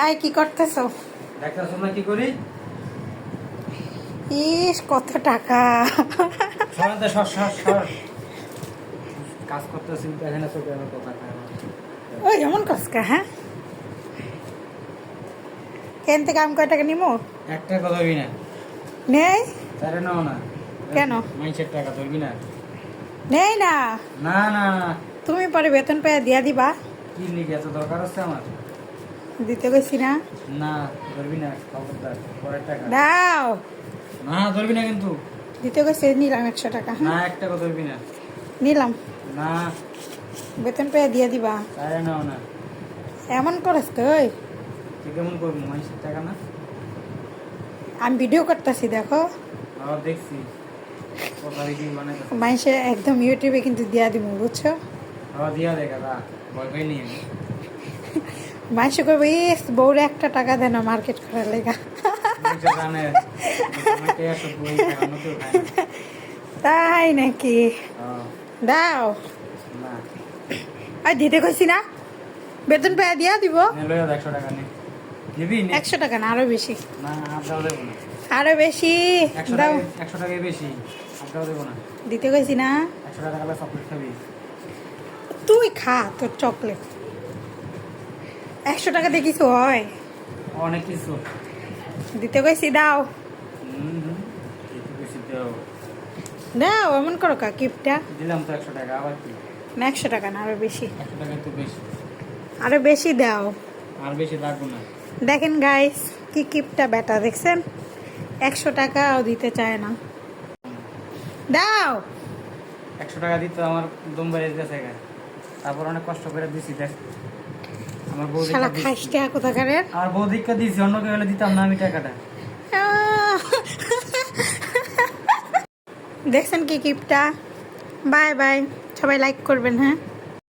আয় কি করতেছো? দেখতেছো না কি করি? ইস কত টাকা! সরাতে সর সর সর। কাজ করতেছি এখানে চোখে আমার কথা খায়। ওই এমন কসকা, হ্যাঁ? কেন থেকে আমি কয় টাকা নিমো? একটা কথা ধরবি না। নেই। তারে নাও না। কেন? মানুষের টাকা ধরবি না। নেই না। না না না। তুমি পরে বেতন পেয়ে দিয়া দিবা। কি লিখে এত দরকার আছে আমার? দিতে গেছি না। না ধরবি না, খবরদার। পরের টাকা দাও। না ধরবি না কিন্তু। দিতে গেছি, নিলাম 100 টাকা। না হ্যাঁ একটা কথা ধরবি না। নিলাম। না বেতন পেয়ে দিয়া দিবা। তারে নাও না। এমন করস তো ওই। তুই কেমন করবি মানুষের টাকা না? আমি ভিডিও করতেছি, দেখো। আবার দেখছি কথা ভিডিও বানাইতেছে। মানুষে একদম ইউটিউবে কিন্তু দিয়া দিব, বুঝছো? আবার দিয়া দেখা দা ভয় পাই নিয়ে মানুষে করবো ইস বউরে 1 টাকা দেন মার্কেট করার লেগা। জানে আমাকে এসব বই খায়, অন্য কেউ খায় না। তাই নাকি? দাও। না আর দিতে কইছি না, বেতন পেয়ে দিয়া দিব। লইয়া 100 টাকা নে নিবি নে। 100 টাকা না, আরো বেশি। না আর দাও দেবো না। আরো বেশি 100 দাও। টাকা 100 টাকাই বেশি, আর দাও দেবো না। দিতে কইছি না। 100 টাকা লাগলে চকলেট খাবি? তুই খা তোর চকলেট। 100 টাকা দিয়ে কিছু হয়? অনেক কিছু। দিতে কইছি দাও। একটু বেশি দাও। দাও, এমন করো কা কিপটা। দিলাম তো 100 টাকা, আবার কি? না 100 টাকা না, আরো বেশি। 100 টাকা তো বেশি। আরো বেশি দাও। আর বেশি লাগবো না। দেখেন গাইস, কি কিপটা বেটা দেখছেন, 100 টাকাও দিতে চায় না। দাও। 100 টাকা দিতে আমার দম বেড়ে গেছে গা। তারপর অনেক কষ্ট করে দিছি দেখ। আমার বউ শালা দীক্ষা খাইস দিছি। টাকা কোথাকারের। আমার বউ দীক্ষা দিছি, অন্য কেউ হলে দিতাম না আমি টাকাটা। দেখছেন কি কিপটা। বাই বাই, সবাই লাইক করবেন, হ্যাঁ।